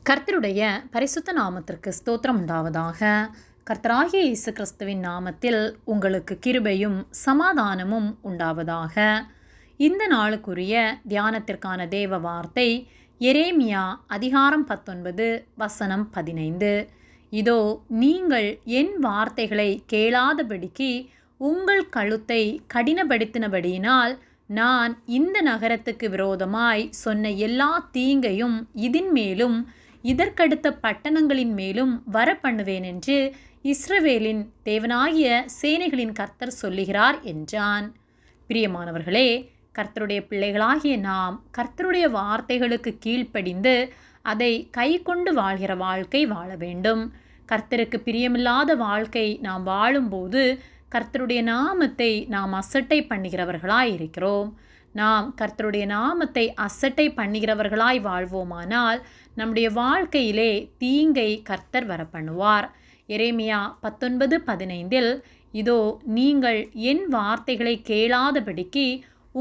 கர்த்தருடைய பரிசுத்த நாமத்திற்கு ஸ்தோத்திரம் உண்டாவதாக. கர்த்தராகிய இயேசு கிறிஸ்துவின் நாமத்தில் உங்களுக்கு கிருபையும் சமாதானமும் உண்டாவதாக. இந்த நாளுக்குரிய தியானத்திற்கான தேவ வார்த்தை எரேமியா அதிகாரம் 19 வசனம் 15. இதோ நீங்கள் என் வார்த்தைகளை கேளாதபடிக்கு உங்கள் கழுத்தை கடினப்படுத்தினபடியினால் நான் இந்த நகரத்துக்கு விரோதமாய் சொன்ன எல்லா தீங்கையும் இதன் மேலும் இதற்கடுத்த பட்டணங்களின் மேலும் வரப்பண்ணுவேன் என்று இஸ்ரவேலின் தேவனாகிய சேனைகளின் கர்த்தர் சொல்லுகிறார் என்றான். பிரியமானவர்களே, கர்த்தருடைய பிள்ளைகளாகிய நாம் கர்த்தருடைய வார்த்தைகளுக்கு கீழ்ப்படிந்து அதை கை கொண்டு வாழ்கிற வாழ்க்கை வாழ வேண்டும். கர்த்தருக்கு பிரியமில்லாத வாழ்க்கை நாம் வாழும்போது கர்த்தருடைய நாமத்தை நாம் அசட்டை பண்ணுகிறவர்களாய் இருக்கிறோம். நாம் கர்த்தருடைய நாமத்தை அசட்டை பண்ணுகிறவர்களாய் வாழ்வோமானால் நம்முடைய வாழ்க்கையிலே தீங்கை கர்த்தர் வரப்பண்ணுவார். எரேமியா 19:15 இதோ நீங்கள் என் வார்த்தைகளை கேளாதபடிக்கு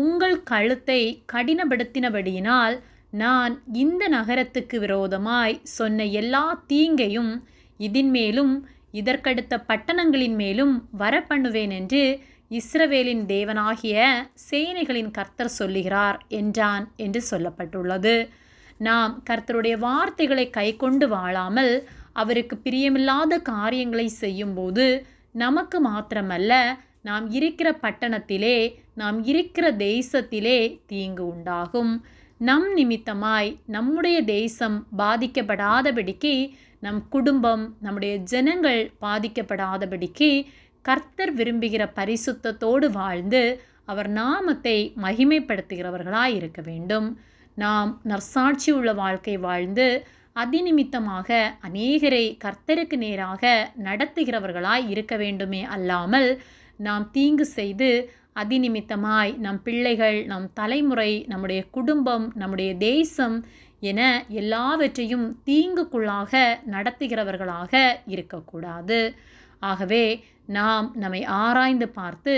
உங்கள் கழுத்தை கடினப்படுத்தினபடியினால் நான் இந்த நகரத்துக்கு விரோதமாய் சொன்ன எல்லா தீங்கையும் இதன் மேலும் இதற்கடுத்த பட்டணங்களின் மேலும் வரப்பண்ணுவேன் என்று இஸ்ரவேலின் தேவனாகிய சேனைகளின் கர்த்தர் சொல்லுகிறார் என்றான் என்று சொல்லப்பட்டுள்ளது. நாம் கர்த்தருடைய வார்த்தைகளை கை கொண்டு வாழாமல் அவருக்கு பிரியமில்லாத காரியங்களை செய்யும்போது நமக்கு மாத்திரமல்ல, நாம் இருக்கிற பட்டணத்திலே, நாம் இருக்கிற தேசத்திலே தீங்கு உண்டாகும். நம் நிமித்தமாய் நம்முடைய தேசம் பாதிக்கப்படாதபடிக்கு, நம் குடும்பம், நம்முடைய ஜனங்கள் பாதிக்கப்படாதபடிக்கு கர்த்தர் விரும்புகிற பரிசுத்தத்தோடு வாழ்ந்து அவர் நாமத்தை மகிமைப்படுத்துகிறவர்களாய் இருக்க வேண்டும். நாம் நற்சாட்சி உள்ள வாழ்க்கை வாழ்ந்து அதிநிமித்தமாக அநேகரை கர்த்தருக்கு நேராக நடத்துகிறவர்களாய் இருக்க வேண்டுமே அல்லாமல், நாம் தீங்கு செய்து அதிநிமித்தமாய் நம் பிள்ளைகள், நம் தலைமுறை, நம்முடைய குடும்பம், நம்முடைய தேசம் என எல்லாவற்றையும் தீங்குக்குள்ளாக நடத்துகிறவர்களாக இருக்கக்கூடாது. ஆகவே நாம் நம்மை ஆராய்ந்து பார்த்து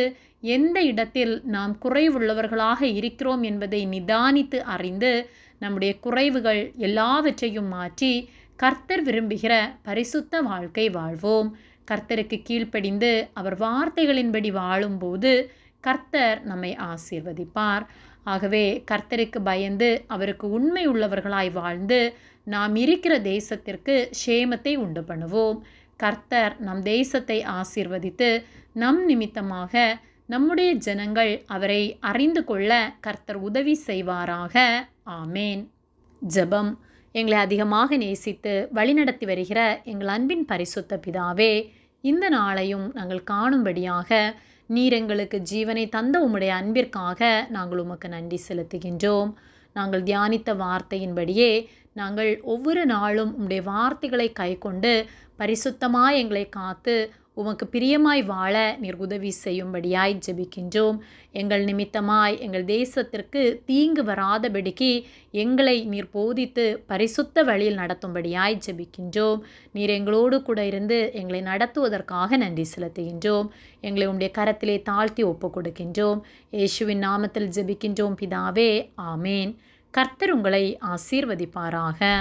எந்த இடத்தில் நாம் குறைவுள்ளவர்களாக இருக்கிறோம் என்பதை நிதானித்து அறிந்து நம்முடைய குறைவுகள் எல்லாவற்றையும் மாற்றி கர்த்தர் விரும்புகிற பரிசுத்த வாழ்க்கை வாழ்வோம். கர்த்தருக்கு கீழ்ப்படிந்து அவர் வார்த்தைகளின்படி வாழும்போது கர்த்தர் நம்மை ஆசீர்வதிப்பார். ஆகவே கர்த்தருக்கு பயந்து அவருக்கு உண்மை உள்ளவர்களாய் வாழ்ந்து நாம் இருக்கிற தேசத்திற்கு சேமத்தை உண்டு பண்ணுவோம். கர்த்தர் நம் தேசத்தை ஆசீர்வதித்து நம் நிமித்தமாக நம்முடைய ஜனங்கள் அவரை அறிந்து கொள்ள கர்த்தர் உதவி செய்வாராக. ஆமேன். ஜெபம். எங்களை அதிகமாக நேசித்து வழிநடத்தி வருகிற எங்கள் அன்பின் பரிசுத்த பிதாவே, இந்த நாளையும் நாங்கள் காணும்படியாக நீர் எங்களுக்கு ஜீவனை தந்த உம்முடைய அன்பிற்காக நாங்கள் உமக்கு நன்றி செலுத்துகின்றோம். நாங்கள் தியானித்த வார்த்தையின்படியே நாங்கள் ஒவ்வொரு நாளும் உம்முடைய வார்த்தைகளை கை கொண்டு பரிசுத்தமாய் எங்களை காத்து உமக்கு பிரியமாய் வாழ நீர் உதவி செய்யும்படியாய் ஜெபிக்கின்றோம். எங்கள் நிமித்தமாய் எங்கள் தேசத்திற்கு தீங்கு வராதபடிக்கு எங்களை நீர் போதித்து பரிசுத்த வழியில் நடத்தும்படியாய் ஜெபிக்கின்றோம். நீர் எங்களோடு கூட இருந்து எங்களை நடத்துவதற்காக நன்றி செலுத்துகின்றோம். எங்களை உம்முடைய கரத்திலே தாழ்த்தி ஒப்பு கொடுக்கின்றோம். இயேசுவின் நாமத்தில் ஜெபிக்கின்றோம் பிதாவே. ஆமேன். கர்த்தர் உங்களை ஆசீர்வதிப்பாராக.